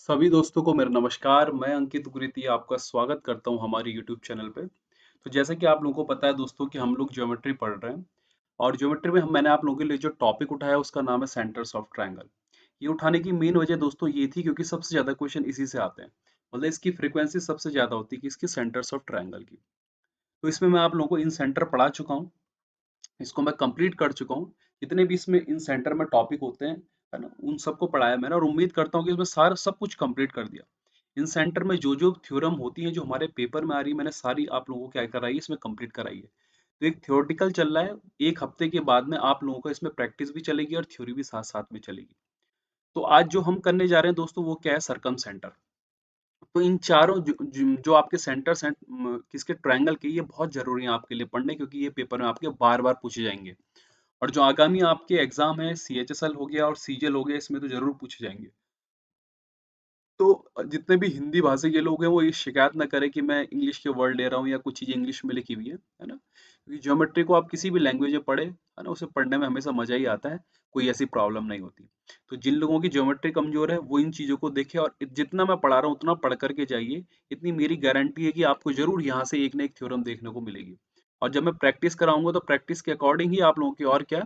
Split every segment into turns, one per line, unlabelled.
सभी दोस्तों को मेरा नमस्कार। मैं अंकित गुरीती आपका स्वागत करता हूं हमारे यूट्यूब चैनल पे। तो जैसे कि आप लोगों को पता है दोस्तों कि हम लोग ज्योमेट्री पढ़ रहे हैं और ज्योमेट्री में मैंने आप लोगों के लिए जो टॉपिक उठाया उसका नाम है सेंटर्स ऑफ ट्रायंगल। ये उठाने की मेन वजह दोस्तों ये थी क्योंकि सबसे ज़्यादा क्वेश्चन इसी से आते हैं। मतलब इसकी फ्रीक्वेंसी सबसे ज़्यादा होती है कि इसकी सेंटर्स ऑफ ट्रायंगल की। तो इसमें मैं आप लोगों को इन सेंटर पढ़ा चुका हूँ, इसको मैं कंप्लीट कर चुका हूँ। जितने भी इसमें इन सेंटर में टॉपिक होते हैं, है ना, उन सबको पढ़ाया मैंने और उम्मीद करता हूँ कि इसमें सारा सब कुछ कंप्लीट कर दिया। इन सेंटर में जो थ्योरम होती हैं जो हमारे पेपर में आ रही है, मैंने सारी आप लोगों को क्या कराई है इसमें कंप्लीट कराई है। तो एक थ्योरेटिकल चल रहा है, एक हफ्ते के बाद में आप लोगों को इसमें प्रैक्टिस भी चलेगी और थ्योरी भी साथ साथ में चलेगी। तो आज जो हम करने जा रहे हैं दोस्तों वो क्या है, सरकम सेंटर। तो इन चारों जो आपके सेंटर्स हैं किसके, ट्रायंगल के, ये बहुत जरूरी है आपके लिए पढ़ने, क्योंकि ये पेपर में आपके बार बार पूछे जाएंगे। और जो आगामी आपके एग्जाम है, सीएचएसएल हो गया और सीजीएल हो गया, इसमें तो जरूर पूछे जाएंगे। तो जितने भी हिंदी भाषी के लोग हैं वो ये शिकायत ना करें कि मैं इंग्लिश के वर्ड ले रहा हूँ या कुछ चीजें इंग्लिश में लिखी हुई है ना। क्योंकि ज्योमेट्री को आप किसी भी लैंग्वेज में पढ़े, है ना, उसे पढ़ने में हमेशा मजा ही आता है, कोई ऐसी प्रॉब्लम नहीं होती। तो जिन लोगों की ज्योमेट्री कमजोर है वो इन चीजों को देखें और जितना मैं पढ़ा रहा हूँ उतना पढ़ करके जाइए। इतनी मेरी गारंटी है कि आपको जरूर यहाँ से एक ना एक थ्योरम देखने को मिलेगी। और जब मैं प्रैक्टिस कराऊंगा तो प्रैक्टिस के अकॉर्डिंग ही आप लोगों की और क्या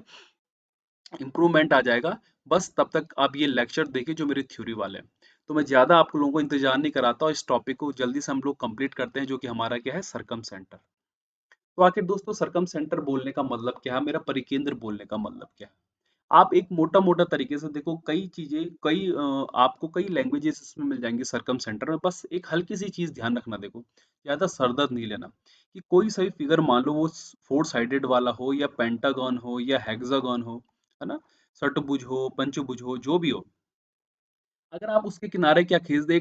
इम्प्रूवमेंट आ जाएगा। बस तब तक आप ये लेक्चर देखिए जो मेरे थ्योरी वाले हैं। तो मैं ज़्यादा आप लोगों को इंतजार नहीं कराता और इस टॉपिक को जल्दी से हम लोग कंप्लीट करते हैं, जो कि हमारा क्या है, सरकम सेंटर। तो आखिर दोस्तों सरकम सेंटर बोलने का मतलब क्या है, मेरा परिकेंद्र बोलने का मतलब क्या है। आप एक मोटा मोटा तरीके से देखो, कई चीजें आपको कई लैंग्वेजेस इसमें मिल जाएंगी सरकम सेंटर में। बस एक हल्की सी चीज ध्यान रखना, देखो ज्यादा सरदर्द नहीं लेना। कि कोई सही फिगर मान लो वो फोर साइडेड वाला हो या पेंटागन हो या हेक्सागन हो, है ना, षटभुज हो पंचभुज हो, जो भी हो, अगर आप उसके किनारे क्या खींच दे,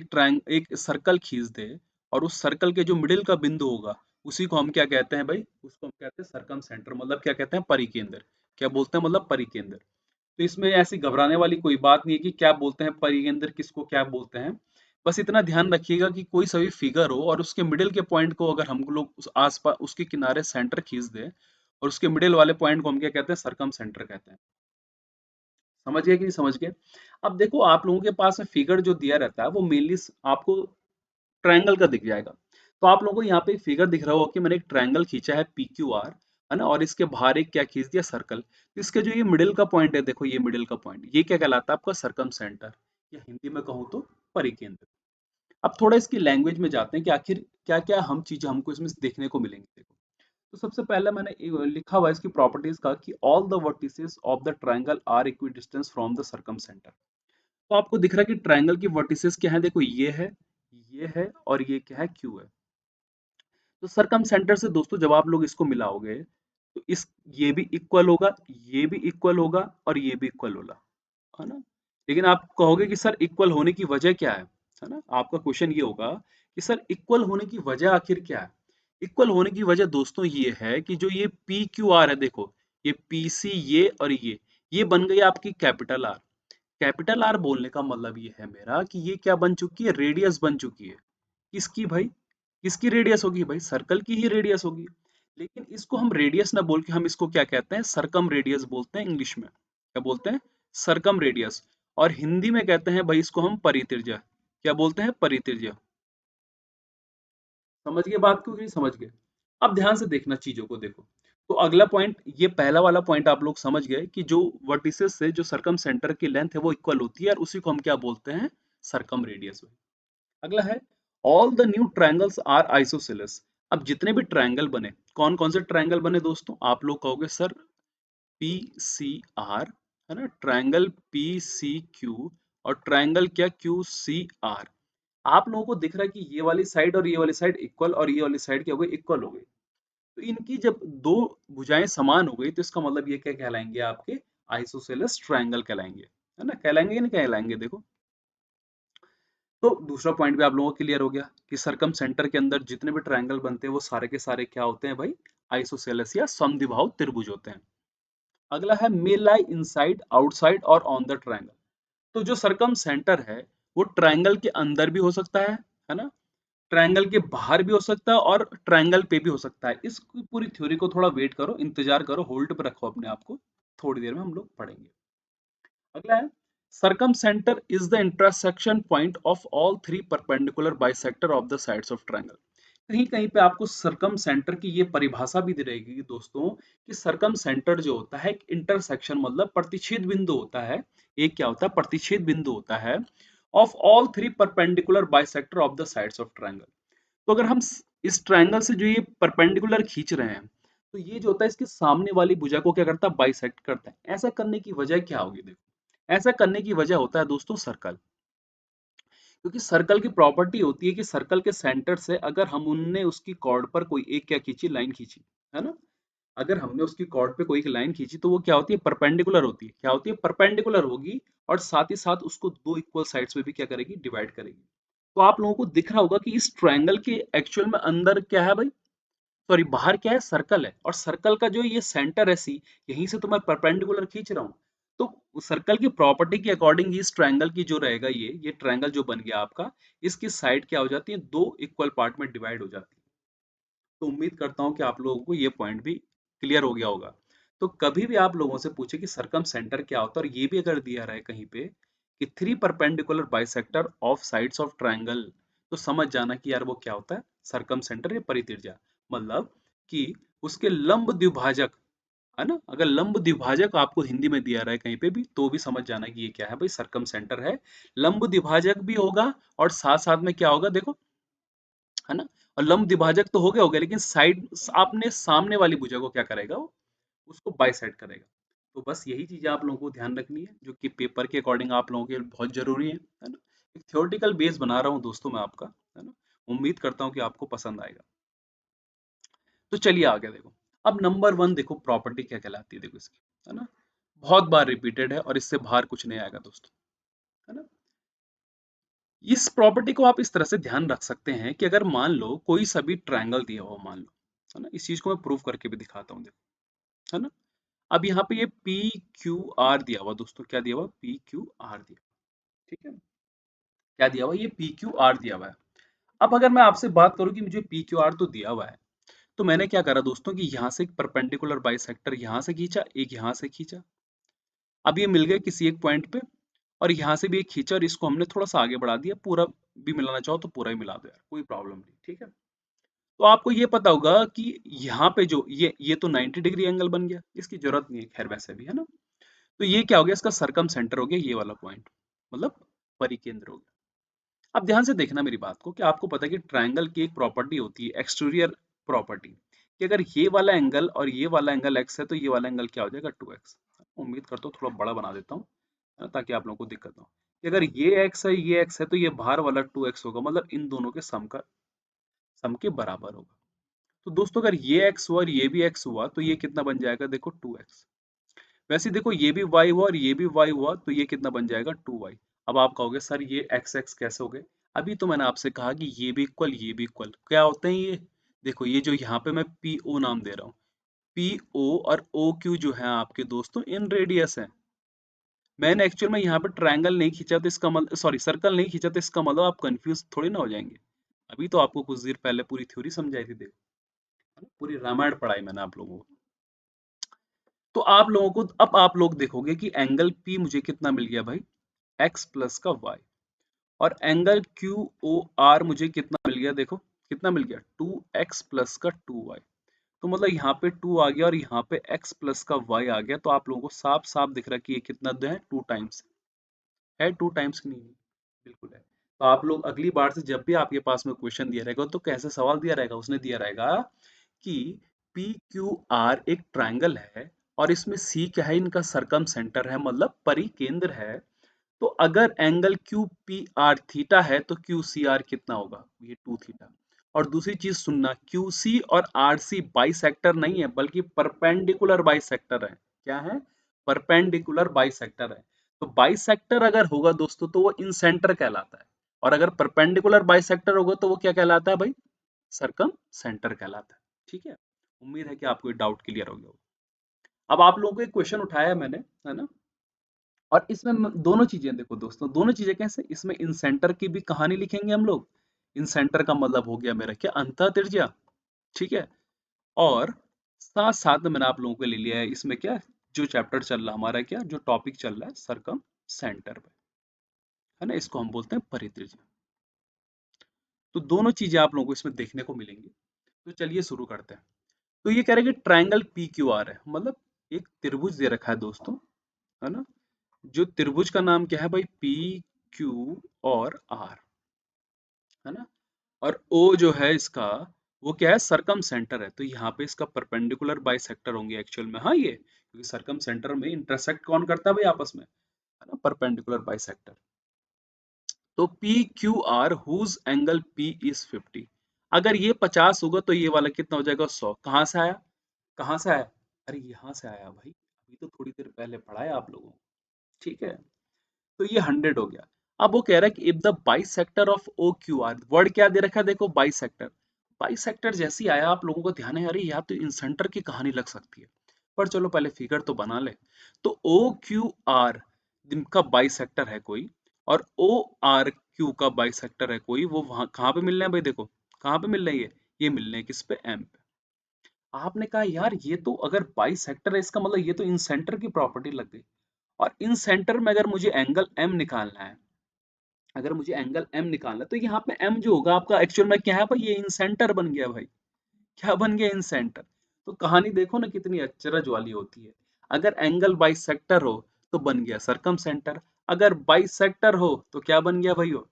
एक सर्कल खींच दे, और उस सर्कल के जो मिडिल का बिंदु होगा उसी को हम क्या कहते हैं भाई, उसको हम कहते हैं सरकम सेंटर, मतलब क्या कहते हैं, परिकेंद्र। क्या बोलते हैं, मतलब परिकेंद्र। तो इसमें ऐसी घबराने वाली कोई बात नहीं है कि क्या बोलते हैं परिकेंद्र, किसको क्या बोलते हैं। बस इतना ध्यान रखिएगा कि कोई सभी फिगर हो और उसके मिडिल के पॉइंट को अगर हम लोग उस आसपास उसके किनारे सेंटर खींच दें, और उसके मिडिल वाले पॉइंट को हम क्या कहते हैं, सरकम सेंटर कहते हैं। समझ गए कि नहीं समझ गए। अब देखो आप लोगों के पास में फिगर जो दिया रहता है वो मेनली आपको ट्रायंगल का दिख जाएगा। तो आप लोगों को यहाँ पे एक फिगर दिख रहा होगा कि मैंने एक ट्रायंगल खींचा है पी क्यू आर, है ना, और इसके बाहर एक क्या खींच दिया, सर्कल। तो इसके जो ये मिडिल का पॉइंट है, देखो ये मिडिल का पॉइंट, ये क्या कहलाता है, आपका सरकम सेंटर, या हिंदी में कहूँ तो परिकेंद्र। अब थोड़ा इसकी लैंग्वेज में जाते हैं कि आखिर क्या क्या हम चीजें हमको इसमें देखने को मिलेंगी, देखो। तो सबसे पहले मैंने लिखा हुआ है इसकी प्रॉपर्टीज का कि all the vertices of the triangle are equidistance from the circumcentre. तो आपको दिख रहा है कि ट्रायंगल की वर्टिसेस क्या है, देखो ये है और ये क्या है, क्यू है। तो सरकम सेंटर से दोस्तों जब आप लोग इसको मिलाओगे तो इस ये भी इक्वल होगा, ये भी इक्वल होगा और ये भी इक्वल होगा, है ना। लेकिन आप कहोगे कि सर इक्वल होने की वजह क्या है ना, आपका क्वेश्चन ये होगा कि सर इक्वल होने की वजह आखिर क्या है। इक्वल होने की वजह दोस्तों ये है कि जो ये पी क्यू आर है, देखो ये पी सी, ये और ये बन गई आपकी कैपिटल आर। कैपिटल आर बोलने का मतलब ये है मेरा कि ये क्या बन चुकी है, रेडियस बन चुकी है। किसकी भाई, किसकी रेडियस होगी भाई, सर्कल की ही रेडियस होगी। लेकिन इसको हम रेडियस ना बोल के हम इसको क्या कहते हैं, सरकम रेडियस बोलते हैं इंग्लिश में। क्या बोलते हैं, सरकम रेडियस। और हिंदी में कहते हैं भाई इसको हम परितिर्ज्य। क्या बोलते हैं, परितिर्ज्य। समझ गए बात को कि नहीं समझ गए। अब ध्यान से देखना चीजों को, देखो। तो अगला पॉइंट, ये पहला वाला पॉइंट आप लोग समझ गए कि जो वर्टिसेस से जो सरकम सेंटर की लेंथ है वो इक्वल होती है और उसी को हम क्या बोलते हैं, सरकम रेडियस। अगला है all the new triangles are isosceles. अब जितने भी ट्रायंगल बने, कौन कौन से ट्रायंगल बने दोस्तों, आप लोग कहोगे सर पी सी आर, है ना, ट्रायंगल पी सी क्यू और ट्रायंगल क्या, क्यू सी आर। आप लोगों को दिख रहा है कि ये वाली साइड और ये वाली साइड इक्वल और ये वाली साइड क्या हो गई, इक्वल हो गई। तो इनकी जब दो भुजाएं समान हो गई तो इसका मतलब ये क्या कहलाएंगे, आपके आइसोसेलेस ट्रायंगल कहलाएंगे, है ना, कहलाएंगे या नहीं कहलाएंगे, देखो। तो दूसरा पॉइंट भी आप लोगों को क्लियर हो गया कि सरकम सेंटर के अंदर जितने भी ट्रायंगल बनते हैं वो सारे के सारे क्या होते हैं भाई, आइसोसेलेस या समद्विबाहु त्रिभुज होते हैं। अगला है मे लाई इनसाइड आउटसाइड और ऑन द ट्रायंगल। तो जो सरकम सेंटर है वो ट्रायंगल के अंदर भी हो सकता है ना, ट्रायंगल के बाहर भी हो सकता है और ट्रायंगल पे भी हो सकता है। इस पूरी थ्योरी को थोड़ा वेट करो, इंतजार करो, होल्ड पे रखो अपने आप को, थोड़ी देर में हम लोग पढ़ेंगे। अगला है circum centre is the intersection point of all three perpendicular bisector of the sides of triangle. कहीं कहीं पे आपको सर्कम सेंटर की ये परिभाषा भी दी रहेगी दोस्तों, कि सर्कम सेंटर जो होता है एक इंटरसेक्शन मतलब प्रतिच्छेद बिंदु होता है। एक क्या होता है, प्रतिच्छेद बिंदु होता है of all three perpendicular bisector of the sides of triangle. तो अगर हम इस ट्रायंगल से जो ये परपेंडिकुलर खींच रहे हैं, तो ये जो होता है इसके सामने वाली भुजा को क्या करता है, बाइसेक्ट करता है। ऐसा करने की वजह क्या होगी, देखो ऐसा करने की वजह होता है दोस्तों सर्कल। क्योंकि सर्कल की प्रॉपर्टी होती है कि सर्कल के सेंटर से अगर हम उनने उसकी कॉर्ड पर कोई एक क्या खींची, लाइन खींची, है ना। अगर हमने उसकी कॉर्ड पे कोई एक लाइन खींची तो वो क्या होती है, परपेंडिकुलर होती है। क्या होती है, परपेंडिकुलर होगी, और साथ ही साथ उसको दो इक्वल साइड्स में भी क्या करेगी, डिवाइड करेगी। तो आप लोगों को दिख रहा होगा कि इस ट्रायंगल के एक्चुअल में अंदर क्या है भाई, सॉरी बाहर क्या है, सर्कल है। और सर्कल का जो ये सेंटर है सी, यहीं से तो मैं परपेंडिकुलर खींच रहा हूँ। तो सर्कल की प्रॉपर्टी के अकॉर्डिंग इस ट्रायंगल की जो रहेगा, ये ट्रायंगल जो बन गया आपका, इसकी साइड क्या हो जाती है, दो इक्वल पार्ट में डिवाइड हो जाती है। तो उम्मीद करता हूँ कि आप लोगों को ये पॉइंट भी क्लियर हो गया होगा। तो कभी भी आप लोगों से पूछे कि सरकम सेंटर क्या होता है, और ये भी अगर दिया रहा है कहीं पे कि three perpendicular bisector of sides of triangle, तो समझ जाना कि यार वो क्या होता है, सरकम सेंटर या परितिर्जा। मतलब कि उसके लंब द्विभाजक, है ना। अगर लंब द्विभाजक आपको हिंदी में दिया रहा है कहीं पे भी, तो भी समझ जाना कि ये क्या है भाई, सरकम सेंटर है। लंब द्विभाजक भी होगा, और साथ साथ में क्या होगा देखो, है ना। और लंब द्विभाजक तो हो गया, लेकिन साइड आपने सामने वाली भुजा को क्या करेगा वो, उसको बाइसेक्ट करेगा। तो बस यही चीजें आप लोगों को ध्यान रखनी है, जो कि पेपर के अकॉर्डिंग आप लोगों के लिए बहुत जरूरी है ना। एक थ्योरेटिकल बेस बना रहा हूँ दोस्तों मैं आपका, है ना। उम्मीद करता हूँ कि आपको पसंद आएगा। तो चलिए आगे देखो। अब नंबर वन देखो, प्रॉपर्टी क्या कहलाती है, देखो इसकी, है ना। बहुत बार रिपीटेड है और इससे बाहर कुछ नहीं आएगा दोस्तों, है ना। इस प्रॉपर्टी को आप इस तरह से ध्यान रख सकते हैं कि अगर मान लो कोई सभी ट्रायंगल दिया हो, मान लो, है ना। इस चीज को मैं प्रूव करके भी दिखाता हूँ, देखो, है ना। अब यहाँ पे ये पी क्यू आर दिया हुआ दोस्तों, क्या दिया हुआ, पी क्यू आर दिया, ठीक है। क्या दिया हुआ, ये पी क्यू आर दिया हुआ है। अब अगर मैं आपसे बात करूं कि मुझे पी क्यू आर तो दिया हुआ है, तो मैंने क्या करा दोस्तों कि यहाँ से एक परपेंडिकुलर बाइसेक्टर यहाँ से खींचा, एक यहाँ से खींचा। अब ये मिल गए किसी एक पॉइंट पे, और यहाँ से भी एक खींचा, और इसको हमने थोड़ा सा आगे बढ़ा दिया। पूरा भी मिलाना चाहो तो पूरा ही मिला दो यार, कोई प्रॉब्लम नहीं, ठीक है। तो आपको ये पता होगा कि यहाँ पे जो ये तो 90 डिग्री एंगल बन गया, इसकी जरूरत नहीं है खैर वैसे भी, है ना। तो ये क्या हो गया, इसका सरकम सेंटर हो गया ये वाला पॉइंट, मतलब परिकेंद्र हो गया। अब ध्यान से देखना मेरी बात को, कि आपको पता है कि ट्रायंगल की एक प्रॉपर्टी होती है, एक्सटीरियर प्रॉपर्टी, कि अगर ये वाला एंगल और ये वाला एंगल एक्स है, तो ये वाला एंगल क्या हो जाएगा, 2x। उम्मीद करता हूँ थोड़ा बड़ा बना देता हूँ, ताकि आप लोगों को दिक्कत ना हो। कि अगर ये x है, ये x है, तो ये बाहर वाला 2x होगा, मतलब इन दोनों के सम के बराबर होगा। तो दोस्तों अगर ये x हुआ और ये भी x हुआ, तो ये कितना बन जाएगा, देखो 2x। वैसे देखो ये भी y हुआ और ये भी y हुआ, तो ये कितना बन जाएगा, 2y। अब आप कहोगे सर ये x x कैसे हो गए। अभी तो मैंने आपसे कहा कि ये भी इक्वल, ये भी इक्वल क्या होते हैं ये। देखो ये जो यहाँ पे मैं पी ओ नाम दे रहा हूँ, पी ओ और ओ क्यू जो है आपके दोस्तों इन रेडियस है। मैंने एक्चुअल में यहाँ पे ट्रायंगल नहीं खींचा, तो इसका मतलब, सॉरी सर्कल नहीं खींचा, तो इसका मतलब आप कंफ्यूज थोड़ी ना हो जाएंगे। अभी तो आपको कुछ देर पहले पूरी थ्योरी समझाई थी, देखो, है ना? पूरी रामायण पढ़ाई मैंने आप लोगों को। तो आप लोगों को, अब आप लोग देखोगे कि एंगल पी मुझे कितना मिल गया भाई, x प्लस का y। और एंगल क्यू ओ आर मुझे कितना मिल गया, देखो कितना मिल गया, 2x प्लस का 2y। तो मतलब यहाँ पे 2 आ गया और यहाँ पे x प्लस का y आ गया। तो आप लोगों को साफ साफ दिख रहा है कि ये कितना है, 2 टाइम्स है। 2 टाइम्स की नहीं है, बिल्कुल है। तो आप लोग अगली बार से जब भी आपके पास में क्वेश्चन दिया रहेगा, तो कैसे सवाल दिया रहेगा, उसने दिया रहेगा कि पी क्यू आर एक ट्रायंगल है, और इसमें सी क्या है, इनका सरकम सेंटर है, मतलब परिकेंद्र है। तो अगर angle Q P R theta है, तो क्यू सी आर कितना होगा, ये 2 थीटा। और दूसरी चीज सुनना, क्यू सी और आर सी बाइसेक्टर नहीं है, बल्कि परपेंडिकुलर बाइसेक्टर है। क्या है, परपेंडिकुलर बाइसेक्टर है। तो बाइसेक्टर अगर होगा दोस्तों, तो वो इन सेंटर कहलाता है। और अगर परपेंडिकुलर बाइसेक्टर होगा, तो वो क्या कहलाता है भाई, सरकम सेंटर कहलाता है। ठीक है, उम्मीद है कि आपको ये डाउट क्लियर हो गया होगा। अब आप लोगों को एक क्वेश्चन उठाया है मैंने, है ना। और इसमें दोनों चीजें देखो दोस्तों, दोनों चीजें कैसे, इसमें इन सेंटर की भी कहानी लिखेंगे हम लोग। इन सेंटर का मतलब हो गया मेरा क्या, अंतः त्रिज्या, ठीक है। और साथ साथ में मैंने आप लोगों को ले लिया है इसमें क्या, जो चैप्टर चल रहा हमारा, क्या जो टॉपिक चल रहा है, सरकम सेंटर पे, है ना, इसको हम बोलते हैं परित्रिज्य। तो दोनों चीजें आप लोगों को इसमें देखने को मिलेंगी। तो चलिए शुरू करते हैं। तो ये कह रहे हैं कि ट्रायंगल पी क्यू आर है, मतलब एक त्रिभुज दे रखा है दोस्तों, है ना। जो त्रिभुज का नाम क्या है भाई, पी क्यू और आर, है ना। और ओ जो है इसका, वो क्या है, सरकम सेंटर है। तो यहाँ पे इसका परपेंडिकुलर बाइसेक्टर होंगे एक्चुअल में, हाँ, ये क्योंकि सरकम सेंटर में इंटरसेक्ट कौन करता है भाई आपस में, है ना, परपेंडिकुलर बाइसेक्टर। तो P Q R whose angle P is 50। अगर ये 50 होगा तो ये वाला कितना हो जाएगा, 100। कहाँ से आया, कहाँ से आया, अरे यहाँ से आया भाई, अभी तो थोड़ी देर पहले पढ़ा है आप लोगों को, ठीक है। तो ये 100 हो गया। अब वो कह रहा है कि if the bisector of O Q R, word क्या दे रखा है देखो, बाइसेक्टर। बाइसेक्टर जैसे ही आया आप लोगों को ध्यान है, अरे यार तो इंसेंटर की कहानी लग सकती है, पर चलो पहले फिगर तो बना ले। तो ओ क्यू आर जिनका बाइसेक्टर है कोई, और ओ आर क्यू का बाइसेक्टर है कोई, वो वहां कहाँ पे मिल रहे हैं भाई, देखो कहाँ पे मिल रहे हैं, ये मिल रहे हैं किस पे, एम पे। आपने कहा यार ये तो अगर बाइसेक्टर है, इसका मतलब ये तो इंसेंटर की प्रॉपर्टी लग गई। और इन सेंटर में अगर मुझे एंगल एम निकालना है, अगर मुझे एंगल एम निकालना है, तो यहाँ पे एम जो होगा आपका एक्चुअल में क्या है भाई, ये इन सेंटर बन गया भाई। क्या बन गया, इन सेंटर। तो कहानी देखो ना कितनी अचरज वाली होती है। अगर एंगल बाइसेक्टर हो तो बन गया सरकम सेंटर, अगर बाइसेक्टर हो तो क्या बन गया भाई, हो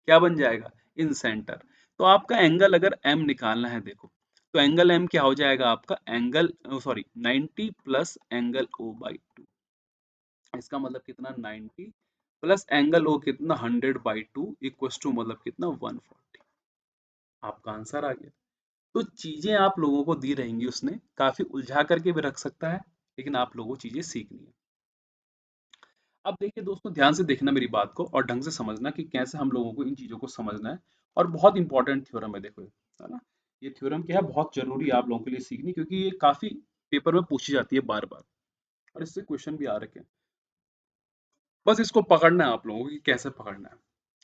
क्या बन जाएगा, इन सेंटर। तो आपका एंगल अगर एम निकालना है देखो, तो एंगल एम क्या हो जाएगा आपका, angle sorry 90 plus angle O by 2। इसका मतलब कितना, 90 प्लस एंगल ओ कितना, 100/2 इक्वस टू मतलब कितना, 140। आपका आंसर आ गया। तो चीजें आप लोगों को दी रहेंगी, उसने काफी उलझा करके भी रख सकता है, लेकिन आप लोगों को चीजें सीखनी है। अब देखिए दोस्तों, ध्यान से देखना मेरी बात को और ढंग से समझना कि कैसे हम लोगों को इन चीजों को समझना है। और बहुत इंपॉर्टेंट थ्योरम है, देखो ये, है ना। ये थ्योरम क्या है, बहुत जरूरी है आप लोगों के लिए सीखनी, क्योंकि ये काफी पेपर में पूछी जाती है बार बार, और इससे क्वेश्चन भी आ रखे हैं। बस इसको पकड़ना है आप लोगों को कि कैसे पकड़ना है।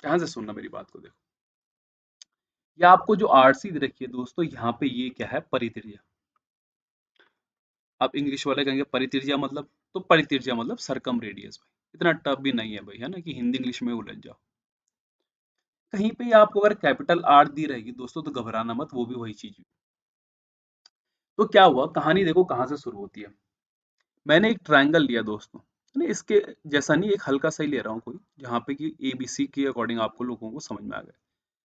ध्यान से सुनना मेरी बात को, देखो ये आपको जो आरसी दे रखी है दोस्तों, यहाँ पे ये क्या है, परित्रिज्या। अब इंग्लिश वाले कहेंगे परित्रिज्या मतलब, तो परित्रिज्या मतलब सरकम रेडियस भाई। इतना टफ भी नहीं है भाई, है ना, कि हिंदी इंग्लिश में उलझ जाओ। कहीं पे आपको अगर कैपिटल आर दी रहेगी दोस्तों, तो घबराना मत, वो भी वही चीज है। तो क्या हुआ, कहानी देखो कहाँ से शुरू होती है। मैंने एक ट्रायंगल लिया दोस्तों, है ना, इसके जैसा नहीं, एक हल्का सा ही ले रहा हूँ कोई, जहाँ पे कि ए बी सी के अकॉर्डिंग आपको लोगों को समझ में आ गया।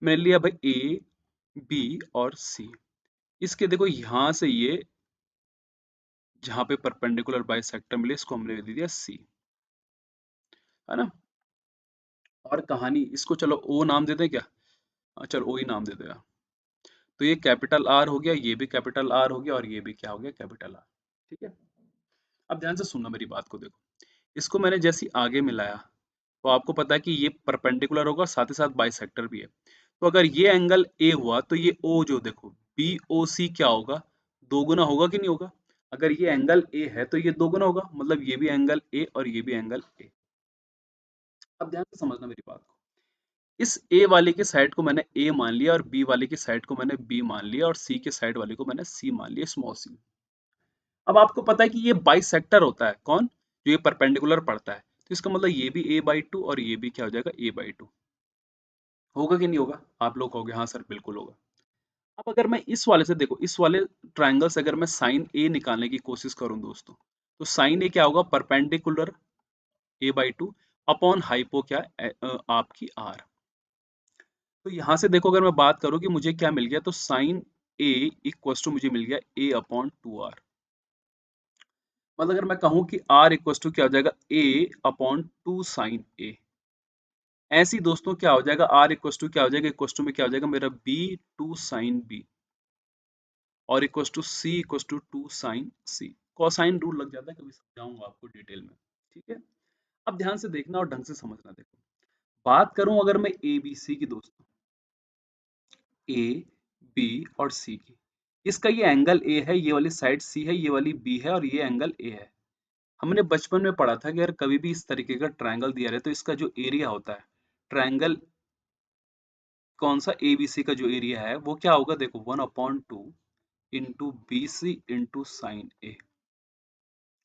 मैंने लिया भाई ए बी और सी। इसके देखो यहाँ से ये, जहाँ पे परपेंडिकुलर बाइसेक्टर मिले, इसको हमने दे दिया सी, है ना। और कहानी इसको चलो ओ नाम देते हैं क्या, चलो ओ ही नाम दे दो यार। तो ये कैपिटल आर हो गया, ये भी कैपिटल आर हो गया, और ये भी क्या हो गया, कैपिटल आर। ठीक है। अब ध्यान से सुनना मेरी बात को, देखो इसको मैंने जैसे ही आगे मिलाया, तो आपको पता है कि ये परपेंडिकुलर होगा, साथ ही साथ बाइसेक्टर भी है। तो अगर ये एंगल ए हुआ, तो ये ओ जो देखो बी ओ सी क्या होगा, दोगुना होगा कि नहीं होगा। अगर ये एंगल ए है तो ये दोगुना होगा, मतलब ये भी एंगल ए और ये भी एंगल ए। अब ध्यान से समझना मेरी बात को। इस ए वाले की साइड को मैंने ए मान लिया, और बी वाले की साइड को मैंने बी मान लिया, और सी के साइड वाले को मैंने सी मान लिया, स्मॉल सी। अब आपको पता है कि ये बाइसेक्टर होता है कौन, जो ये परपेंडिकुलर पड़ता है। तो इसका मतलब ये भी a/2 और ये भी क्या हो जाएगा, a/2। होगा कि नहीं होगा, आप लोग कहोगे हाँ सर बिल्कुल होगा। अब अगर मैं इस वाले से देखो, इस वाले ट्राइंगल से अगर मैं साइन ए निकालने की कोशिश करूं दोस्तों, तो साइन ए क्या होगा, परपेंडिकुलर a/2 अपॉन हाइपो क्या आपकी आर। तो यहां से देखो, अगर मैं बात करूं कि मुझे क्या मिल गया, तो साइन ए इक्वल टू मुझे मिल गया a/2r। मतलब अगर मैं कहूं कि r इक्वल टू क्या हो जाएगा, a/2 साइन ए। ऐसे ही दोस्तों क्या हो जाएगा, r इक्वल टू क्या हो जाएगा, इक्वल टू में क्या हो जाएगा मेरा b/2 साइन बी, और equal to c equal to 2 sine C. Cosine rule लग जाता है, कभी समझाऊंगा आपको डिटेल में। ठीक है। अब ध्यान से देखना और ढंग से समझना, देखो बात करूं अगर मैं ए बी सी की दोस्तों, ए बी और सी की, इसका ये एंगल ए है, ये वाली साइड सी है, ये वाली बी है, और ये एंगल ए है। हमने बचपन में पढ़ा था कि अगर कभी भी इस तरीके का ट्रायंगल दिया रहे, तो इसका जो एरिया होता है ट्रायंगल, कौन सा ए बी सी का जो एरिया है वो क्या होगा, देखो 1/2 into B C into sine A.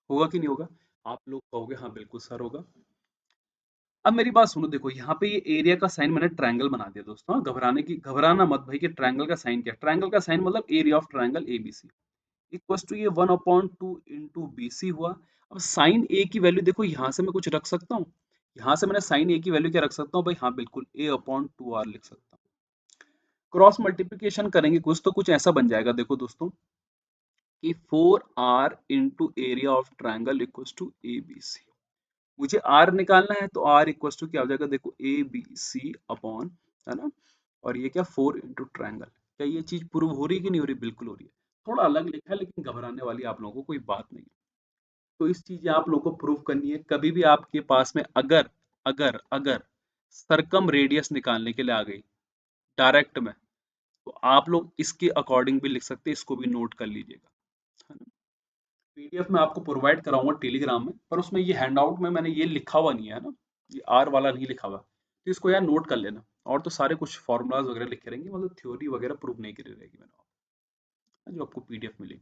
होगा कि नहीं होगा, आप लोग कहोगे हाँ बिल्कुल सर होगा। अब मेरी बात सुनो, देखो यहाँ पे ये एरिया का साइन मैंने ट्रायंगल बना दिया दोस्तों। हाँ, घबराना मत भाई कि ट्रायंगल का साइन क्या है। ट्रायंगल का साइन मतलब area of triangle ABC equal to ये 1/2 इंटू बी सी हुआ। अब साइन ए की वैल्यू देखो, यहाँ से मैं कुछ रख सकता हूँ। यहाँ से मैंने साइन ए की वैल्यू क्या रख सकता हूँ भाई? हाँ बिल्कुल, a/2r लिख सकता हूँ। क्रॉस मल्टीप्लीकेशन करेंगे कुछ तो कुछ ऐसा बन जाएगा देखो दोस्तों, कि 4r into area of triangle equal to A B C. मुझे r निकालना है तो r इक्वल टू क्या हो जाएगा? देखो ए बी सी अपॉन, है ना, और ये क्या 4 इंटू ट्राइंगल। क्या ये चीज प्रूव हो रही है कि नहीं हो रही? बिल्कुल हो रही है। थोड़ा अलग लिखा है लेकिन घबराने वाली आप लोगों को कोई बात नहीं है। तो इस चीज आप लोगों को प्रूव करनी है। कभी भी आपके पास में अगर अगर अगर सरकम रेडियस निकालने के लिए आ गई डायरेक्ट में, तो आप लोग इसके अकॉर्डिंग भी लिख सकते हैं, इसको भी नोट कर लीजिएगा, है ना। पीडीएफ में आपको प्रोवाइड कराऊंगा टेलीग्राम में, पर उसमें ये हैंडआउट में मैंने ये लिखा हुआ नहीं है ना, ये आर वाला नहीं लिखा हुआ, तो इसको यार नोट कर लेना। और तो सारे कुछ फॉर्मूलाज वगैरह लिखे रहेंगे, मतलब थ्योरी वगैरह प्रूव नहीं करी रहेगी मैंने, जो आपको पीडीएफ मिलेगी।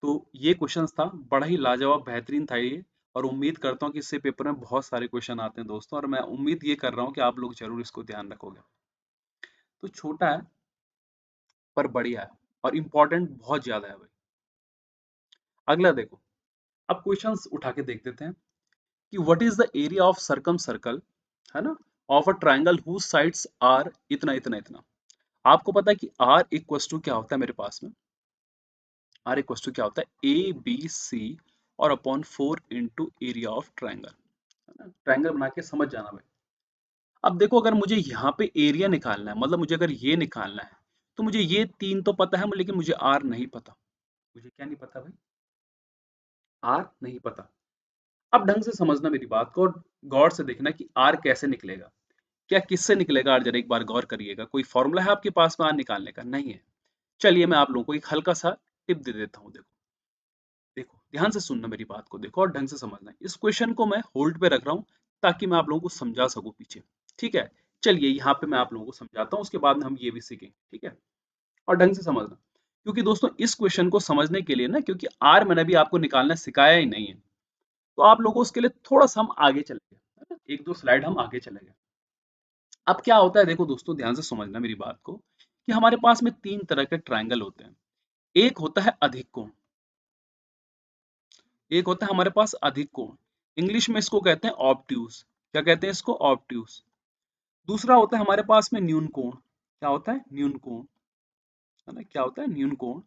तो ये क्वेश्चंस था, बड़ा ही लाजवाब बेहतरीन था ये। और उम्मीद करता हूँ कि इससे पेपर में बहुत सारे क्वेश्चन आते हैं दोस्तों, और मैं उम्मीद ये कर रहा हूँ कि आप लोग जरूर इसको ध्यान रखोगे। तो छोटा है पर बढ़िया है, और इम्पोर्टेंट बहुत ज्यादा है भाई। अगला देखो, अब क्वेश्चंस उठा के देख देते हैं कि what is the area of circumcircle, है ना, of a triangle whose sides are इतना इतना इतना। आपको पता है कि आर इक्वल टू क्या होता है मेरे पास में? आर इक्वल टू क्या होता है? ए बी सी और upon 4 into area of triangle, है ना। ट्राइंगल बना के समझ जाना भाई। अब देखो, अगर मुझे यहाँ पे एरिया निकालना है, मतलब मुझे अगर ये निकालना है, तो मुझे ये तीन तो पता है, लेकिन मुझे आर नहीं पता। मुझे क्या नहीं पता भाई? आर नहीं पता। अब ढंग से समझना मेरी बात को, और गौर से देखना कि आर कैसे निकलेगा। क्या किससे निकलेगा आर? जरा एक बार गौर करिएगा। कोई फॉर्मूला है आपके पास में आर निकालने का? नहीं है। चलिए मैं आप लोगों को एक हल्का सा टिप दे देता हूँ। देखो देखो, ध्यान से सुनना मेरी बात को, देखो और ढंग से समझना। इस क्वेश्चन को मैं होल्ड पे रख रहा हूँ ताकि मैं आप लोगों को समझा सकूं पीछे। ठीक है, चलिए यहाँ पे मैं आप लोगों को समझाता हूँ, उसके बाद में हम ये भी सीखेंगे। ठीक है, और ढंग से समझना, क्योंकि दोस्तों इस क्वेश्चन को समझने के लिए ना, क्योंकि आर मैंने भी आपको निकालना सिखाया ही नहीं है, तो आप लोगों को उसके लिए थोड़ा सा हम आगे चले गए, है ना, एक दो स्लाइड हम आगे चले गए। अब क्या होता है, देखो दोस्तों ध्यान से समझना मेरी बात को, कि हमारे पास में तीन तरह के ट्रायंगल होते हैं। एक होता है अधिक कोण, एक होता है हमारे पास अधिक कोण, इंग्लिश में इसको कहते हैं ऑब्ट्यूज। क्या कहते हैं इसको? ऑब्ट्यूज। दूसरा होता है हमारे पास में न्यून कोण। क्या होता है? न्यून कोण, है ना। क्या होता है? न्यून कोण।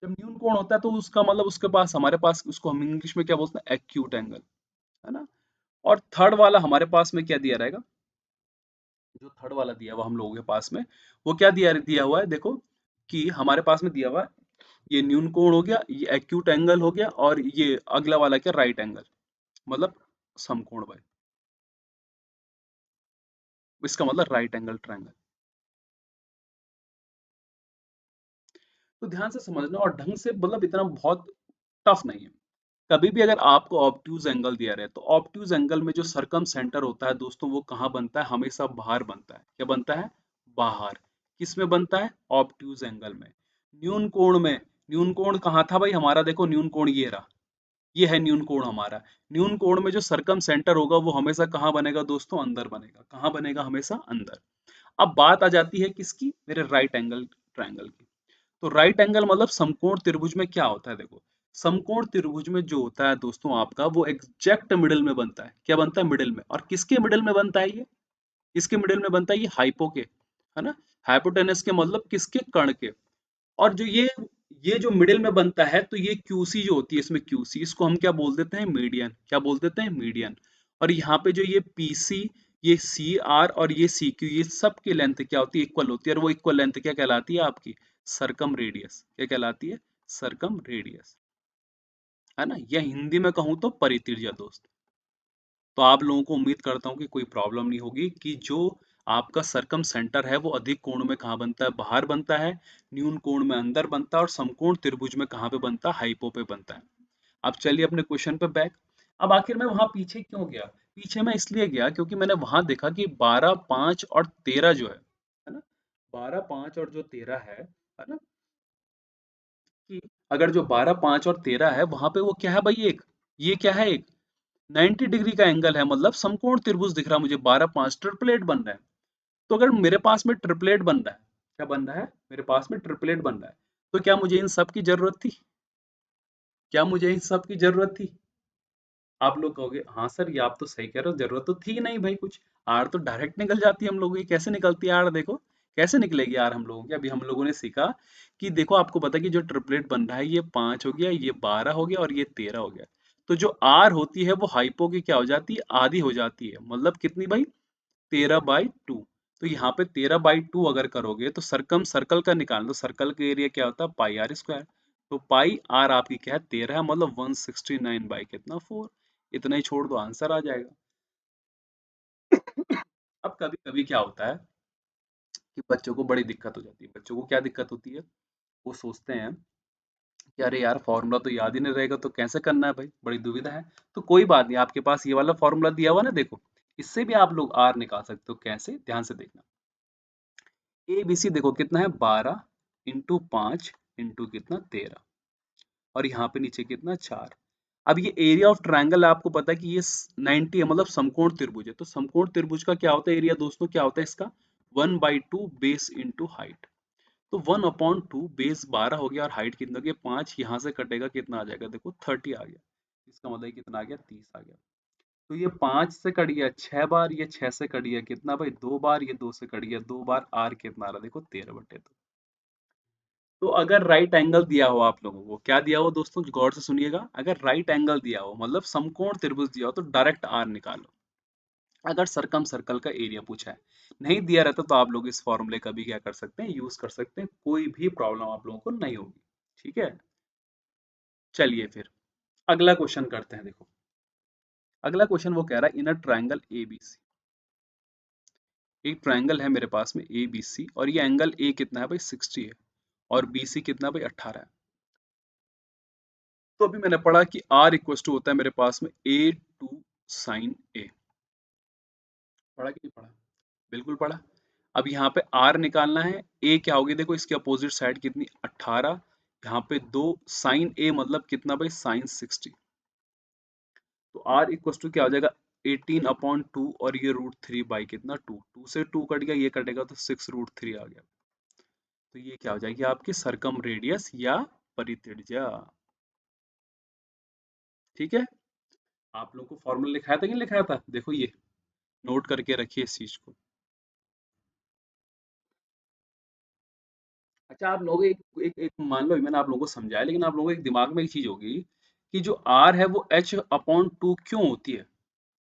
जब न्यून कोण होता है तो उसका मतलब उसके पास, हमारे पास उसको हम इंग्लिश में क्या बोलते हैं? एक्यूट एंगल, है ना। और थर्ड वाला हमारे पास में क्या दिया रहेगा? जो थर्ड वाला दिया हुआ हम लोगों के पास में, वो क्या दिया दिया हुआ है? देखो कि हमारे पास में दिया हुआ है, ये न्यून कोण हो गया, ये एक्यूट एंगल हो गया, और ये अगला वाला क्या? राइट एंगल, मतलब समकोण भाई। इसका मतलब राइट एंगल ट्रायंगल। तो ध्यान से समझना और ढंग से, मतलब इतना बहुत टफ नहीं है। कभी भी अगर आपको ऑब्ट्यूज एंगल दिया रहे, तो ऑब्ट्यूज एंगल में जो सरकम सेंटर होता है दोस्तों, वो कहाँ बनता है? हमेशा बाहर बनता है। क्या बनता है? बाहर। किस में बनता है? ऑब्ट्यूज एंगल में। न्यून कोण में, न्यून कोण कहाँ था भाई हमारा? देखो न्यून कोण ये रहा, ये है न्यून कोण हमारा। न्यून कोण में जो सरकम सेंटर होगा वो हमेशा कहाँ बनेगा दोस्तों? अंदर बनेगा। कहाँ बनेगा? हमेशा अंदर। अब बात आ जाती है किसकी? मेरे राइट एंगल ट्रायंगल की। तो राइट एंगल मतलब समकोण त्रिभुज में क्या होता है? देखो, समकोण त्रिभुज में जो होता है दोस्तों आपका, वो एग्जैक्ट मिडिल में बनता है। क्या बनता है? मिडिल में। और किसके मिडिल में बनता है ये? किसके मिडिल में बनता है? ये हाइपो के, है ना। हाइपोटेनस के मतलब किसके? कर्ण के। और जो ये जो मिडिल में बनता है, तो ये क्यूसी जो होती है, इसमें क्यूसी, इसको हम क्या बोल देते हैं? मीडियन। क्या बोल देते हैं? मीडियन। और यहाँ पे जो ये पीसी, ये सी आर और ये सी क्यू, ये सब की लेंथ क्या होती है? इक्वल होती है। और वो इक्वल लेंथ क्या कहलाती है आपकी? सरकम रेडियस। क्या कहलाती है? सरकम रेडियस, है ना। या हिंदी में कहूँ तो परित्रिज्या दोस्त। तो आप लोगों को उम्मीद करता हूँ कि कोई प्रॉब्लम नहीं होगी, कि जो आपका सरकम सेंटर है वो अधिक कोण में कहाँ बनता है? बाहर बनता है। न्यून कोण में अंदर बनता है। और समकोण त्रिभुज में कहाँ पे बनता है? हाइपो पे बनता है। अब चलिए अपने क्वेश्चन पे बैक। अब आखिर मैं वहां पीछे क्यों गया? पीछे मैं इसलिए गया क्योंकि मैंने वहां देखा कि 12, 5 और 13 जो है ना, 12, 5 और जो 13 है ना, कि अगर जो 12, 5 और 13 है, वहां पे वो क्या है भाई? एक, ये क्या है? एक 90 डिग्री का एंगल है, मतलब समकोण त्रिभुज दिख रहा है मुझे, 12 5 ट्रिपलेट बन रहा है। तो अगर मेरे पास में ट्रिपलेट बन रहा है, क्या बन रहा है, मेरे पास में ट्रिपलेट बन रहा है, तो क्या मुझे इन सब की जरूरत थी? क्या मुझे इन सब की जरूरत थी? आप लोग कहोगे हाँ सर, ये आप तो सही कह रहे हो, जरूरत तो थी नहीं भाई कुछ। आर तो डायरेक्ट निकल जाती है हम लोगों की, कैसे निकलती है आर, देखो कैसे निकलेगी आर हम लोगों की। अभी हम लोगों ने सीखा कि देखो, आपको पता है कि जो ट्रिपलेट बन रहा है, ये 5 हो गया, ये 12 हो गया और ये 13 हो गया। तो जो आर होती है वो हाइपो की क्या हो जाती है, आधी हो जाती है, मतलब कितनी भाई, 13/2। तो यहाँ पे 13/2 अगर करोगे तो सरकम सर्कल का निकालना, तो सर्कल का एरिया क्या होता है, पाई आर स्क्वायर। तो पाई आर आपकी क्या है, 13 है, मतलब 169 बाई कितना, 4। इतना ही छोड़ दो, आंसर आ जाएगा। अब कभी कभी क्या होता है कि बच्चों को बड़ी दिक्कत हो जाती है। बच्चों को क्या दिक्कत होती है, वो सोचते हैं कि अरे यार, फॉर्मूला तो याद ही नहीं रहेगा, तो कैसे करना है भाई, बड़ी दुविधा है। तो कोई बात नहीं, आपके पास ये वाला फॉर्मूला दिया हुआ ना, देखो, इससे भी आप लोग आर निकाल सकते हो। कैसे, ध्यान से देखना। ए बी सी देखो कितना है, 12 इंटू 5 इंटू कितना, 13, और यहाँ पे नीचे कितना, 4। अब ये एरिया ऑफ ट्रायंगल है, आपको पता है कि ये 90 है, मतलब समकोण त्रिभुज है। तो समकोण त्रिभुज का क्या होता है एरिया दोस्तों, क्या होता है इसका, 1/2 बेस इंटू हाइट। तो 1/2 बेस 12 हो गया, और हाइट कितना हो गया, 5। यहाँ से कटेगा कितना आ जाएगा, देखो 30 आ गया। इसका मतलब ये कितना आ गया, 30 आ गया। तो ये 5 से कट गया 6 बार, ये 6 से कट गया कितना भाई, 2 बार, ये 2 से कट गया 2 बार, आर कितना आ रहा, देखो 13/2। तो अगर राइट एंगल दिया हो आप लोगों को, क्या दिया हो दोस्तों, गौर से सुनिएगा, अगर राइट एंगल दिया हो, मतलब समकोण त्रिभुज दिया हो, तो डायरेक्ट आर निकालो। अगर सरकम सर्कल का एरिया पूछा है, नहीं दिया रहता, तो आप लोग इस फॉर्मूले का भी क्या कर सकते हैं, यूज कर सकते हैं, कोई भी प्रॉब्लम आप लोगों को नहीं होगी। ठीक है, चलिए फिर अगला क्वेश्चन करते हैं। देखो, अगला क्वेश्चन वो कह रहा है, इन अ ट्राइंगल ए बी सी, एक ट्राइंगल है मेरे पास में ए बी सी, और ये एंगल ए कितना है भाई, 60 है, और बी सी कितना भाई, 18 है। तो अभी मैंने पढ़ा कि R इक्वल टू होता है मेरे पास में A2 साइन ए। पढ़ा कि नहीं पढ़ा, बिल्कुल पढ़ा। अब यहाँ पे R निकालना है, A क्या होगी, देखो इसकी अपोजिट साइड कितनी, 18, यहाँ पे 2 साइन A, मतलब कितना भाई, साइन 60। तो R इक्वल टू क्या हो जाएगा, 18/2, और ये √3 बाई कितना, 2। 2 से 2 कट गया, ये कटेगा तो 6√3 आ गया। तो ये क्या हो जाएगी आपकी सरकम रेडियस या परित्रिज्या। ठीक है, आप लोग को फॉर्मूला लिखाया था कि नहीं लिखाया था, देखो ये नोट करके रखिए इस चीज को। अच्छा, आप लोग एक मान लो, मैंने आप लोगों को समझाया, लेकिन आप लोगों के दिमाग में एक चीज होगी कि जो आर है वो H/2 क्यों होती है।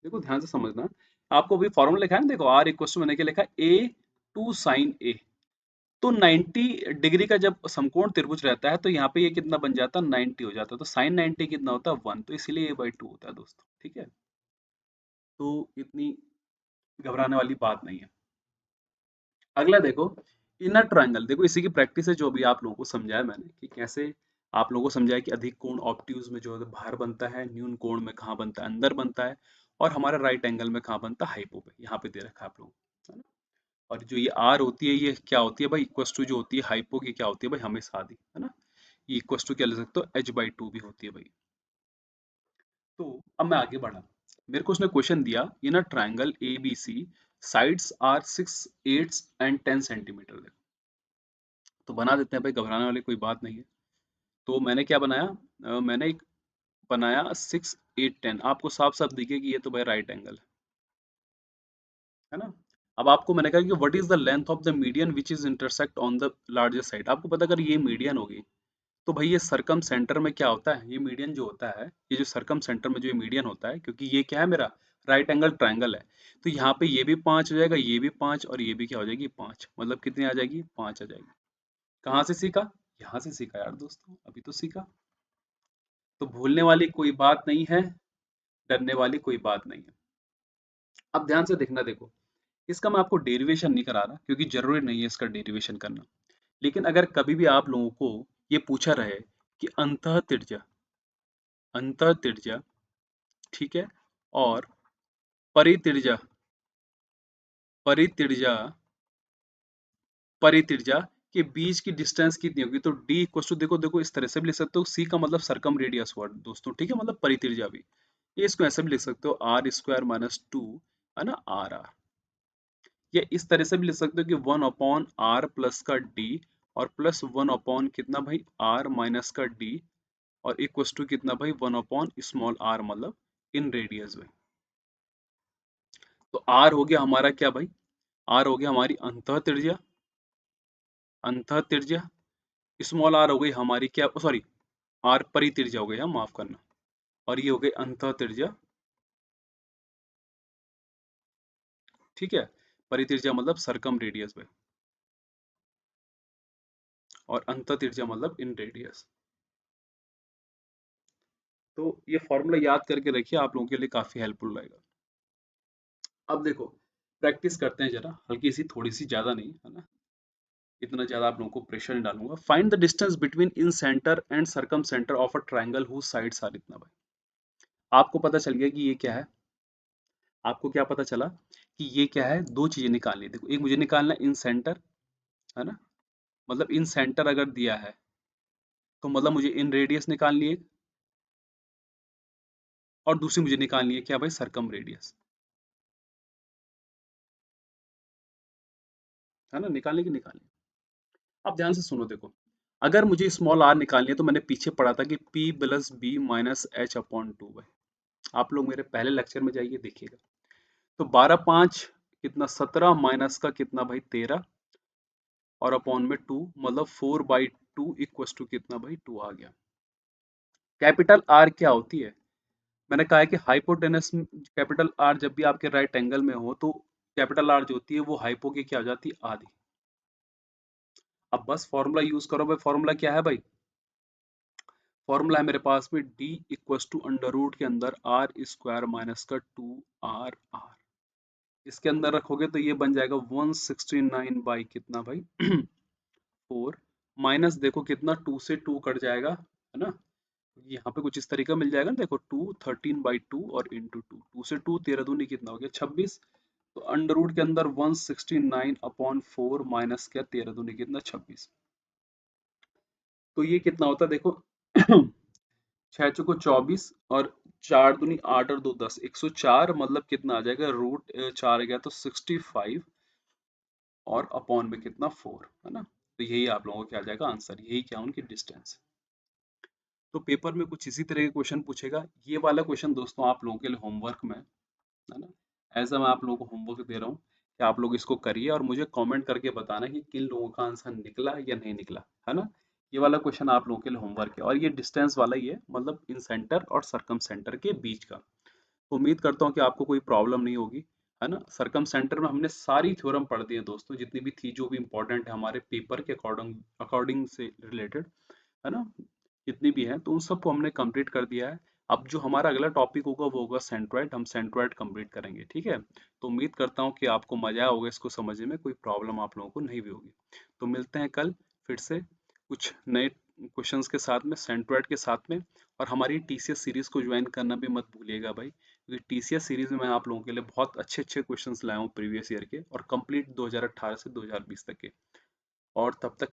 देखो ध्यान से समझना, आपको अभी फॉर्मूला लिखा है ना, देखो R इक्वल टू, मैंने क्या लिखा है, A2 साइन ए। तो 90 डिग्री का जब समकोण त्रिभुज रहता है, तो यहाँ पे ये कितना बन जाता है, 90 हो जाता है। तो साइन 90 कितना होता है, 1। तो इसीलिए A/2 होता है दोस्तों। ठीक है, तो इतनी घबराने वाली बात नहीं है। अगला देखो, इनर ट्रायंगल, देखो इसी की प्रैक्टिस है, जो अभी आप लोगों को समझाया मैंने कि कैसे आप लोगों को समझाया कि अधिक कोण ऑब्ट्यूज में जो है बाहर बनता है, न्यून कोण में कहाँ बनता है, अंदर बनता है, और हमारा राइट एंगल में कहाँ बनता है, हाइपो पे। यहाँ पे दे रखा है आप लोगों को, है ना। और जो ये आर होती है, ये क्या होती है भाई, इक्वस टू जो होती है हाइपो की, क्या होती है भाई, हमेशा आधी, है ना। ये इक्वस टू क्या ले सकते हो, H/2 भी होती है भाई। तो अब मैं आगे बढ़ा, मेरे को उसने क्वेश्चन दिया, in a triangle A B C, sides are 6 8 and 10 centimetre. तो बना देते हैं भाई, घबराने वाली कोई बात नहीं है। तो मैंने क्या बनाया, मैंने एक बनाया 6 8 10, आपको साफ साफ दिखे कि ये तो भाई राइट एंगल है ना। अब आपको मैंने कहा कि what is the length of the median which is intersect on the largest side. आपको पता, अगर ये मीडियन होगी, तो भाई ये सरकम सेंटर में क्या होता है, ये मीडियन जो होता है, ये जो सरकम सेंटर में जो ये मीडियन होता है, क्योंकि ये क्या है, मेरा राइट एंगल ट्राइंगल है। तो यहाँ पे ये भी 5 हो जाएगा, ये भी 5, और ये भी क्या हो जाएगी, 5। मतलब कितनी आ जाएगी, 5 आ जाएगी। कहाँ से सीखा, यहाँ से सीखा यार दोस्तों, अभी तो सीखा। तो भूलने वाली कोई बात नहीं है, डरने वाली कोई बात नहीं है। अब ध्यान से देखना, देखो इसका मैं आपको डेरिवेशन नहीं करा रहा, क्योंकि जरूरी नहीं है इसका डेरिवेशन करना। लेकिन अगर कभी भी आप लोगों को ये पूछा रहे कि अंतः त्रिज्या, ठीक है, और परित्रिज्या, परित्रिज्या परित्रिज्या के बीच की डिस्टेंस कितनी होगी, तो डी इक्वल टू, देखो देखो इस तरह से भी लिख सकते हो, सी का मतलब सरकम रेडियस हुआ दोस्तों, ठीक है, मतलब परित्रिज्या भी। ये इसको ऐसे भी लिख सकते हो आर स्क्वायर माइनस टू, है ना, आर आर। या इस तरह से भी लिख सकते हो कि वन अपॉन आर प्लस का डी, और प्लस वन अपॉन कितना भाई आर माइनस का डी, और इक्वस टू कितना भाई वन अपॉन स्मॉल आर, मतलब इन रेडियस भाई। तो आर हो गया हमारा क्या भाई, आर हो गया हमारी अंतः त्रिज्या, अंतः त्रिज्या। स्मॉल आर हो गई हमारी क्या, सॉरी, आर परित्रिज्या हो गई, हम माफ करना। और ये हो गई अंतः त्रिज्या, ठीक है। परित्रिज्या मतलब सरकम रेडियस में, और अंतः त्रिज्या मतलब इन रेडियस। तो ये फॉर्मूला याद करके रखिए, आप लोगों के लिए काफी हेल्पफुल रहेगा। अब देखो, प्रैक्टिस करते हैं जरा, हल्की सी, थोड़ी सी, ज्यादा नहीं, है ना, इतना ज्यादा आप लोगों को प्रेशर नहीं डालूंगा। Find the distance between incentre and circumcentre of a triangle whose sides are, इतना भाई। आपको पता चल गया कि ये क्या है, आपको क्या पता चला कि ये क्या है, दो चीजें निकालनी है। देखो, एक मुझे निकालना है इन सेंटर, है ना, मतलब इन सेंटर अगर दिया है तो मतलब मुझे इन रेडियस निकालनी है, और दूसरी मुझे निकालनी है क्या भाई, सरकम रेडियस, है ना, निकालने की निकालनी। अब ध्यान से सुनो, देखो, अगर मुझे स्मॉल आर निकालनी है तो मैंने पीछे पढ़ा था कि P plus B minus H upon two भाई। आप लोग मेरे पहले लेक्चर में जाइए देखिएगा। तो 12 5 कितना, 17 माइनस का कितना भाई 13, और अपॉन में 2, मतलब 4/2 इक्वस टू कितना भाई 2 आ गया। कैपिटल आर क्या होती है, मैंने कहा है कि हाइपोटेनस, कैपिटल आर जब भी आपके राइट एंगल में हो तो कैपिटल आर जो होती है वो हाइपो की क्या हो जाती है, आधी। अब बस फॉर्मूला यूज करो भाई, फॉर्मूला क्या है भाई, फॉर्मूला है मेरे पास में D equals to under root के अंदर आर स्क्वायर माइनस का 2 आर, इसके अंदर रखोगे तो ये बन जाएगा 169 बाई कितना भाई 4, माइनस देखो कितना, 2 से 2 कट जाएगा, है ना, यहाँ पे कुछ इस तरीका मिल जाएगा ना, देखो 2 13/2 और इंटू 2 से 2, 13 दूनी कितना हो गया 26। तो अंडर रूट के अंदर 169/4 माइनस क्या, 13 दूनी कितना 26। तो ये कितना होता है देखो 6 चौको 24, और 4 दूनी 8 और 2 10, 104, मतलब कितना आ जाएगा, रूट 4 गया तो 65, और अपॉन में कितना 4, है ना। तो यही आप लोगों को क्या आ जाएगा आंसर, यही क्या उनकी डिस्टेंस। तो पेपर में कुछ इसी तरह के क्वेश्चन पूछेगा। ये वाला क्वेश्चन दोस्तों आप लोगों के लिए होमवर्क में, है ना, ऐसा मैं आप लोगों को होमवर्क दे रहा हूँ कि आप लोग इसको करिए और मुझे कमेंट करके बताना कि किन लोगों का आंसर निकला या नहीं निकला, है ना। ये वाला क्वेश्चन आप लोगों के लिए होमवर्क है, और ये डिस्टेंस वाला ही है, मतलब इन सेंटर और सरकम सेंटर के बीच का। तो उम्मीद करता हूँ कि आपको कोई प्रॉब्लम नहीं होगी, है ना। सरकम सेंटर में हमने सारी थ्योरम पढ़ दी है दोस्तों, जितनी भी थी, जो भी इंपॉर्टेंट है हमारे पेपर के अकॉर्डिंग अकॉर्डिंग से रिलेटेड, है ना, जितनी भी है तो उन सबको हमने कंप्लीट कर दिया है। अब जो हमारा अगला टॉपिक होगा वो होगा सेंट्रोइड, हम सेंट्रोइड कंप्लीट करेंगे, ठीक है। तो उम्मीद करता हूँ कि आपको मजा होगा इसको समझने में, कोई प्रॉब्लम आप लोगों को नहीं भी होगी। तो मिलते हैं कल फिर से कुछ नए क्वेश्चंस के साथ में, सेंट्रोइड के साथ में। और हमारी टीसीएस सीरीज को ज्वाइन करना भी मत भूलिएगा भाई, क्योंकि टीसीएस सीरीज में मैं आप लोगों के लिए बहुत अच्छे अच्छे क्वेश्चंस लाया हूँ प्रीवियस ईयर के, और कंप्लीट 2018 से 2020 तक के। और तब तक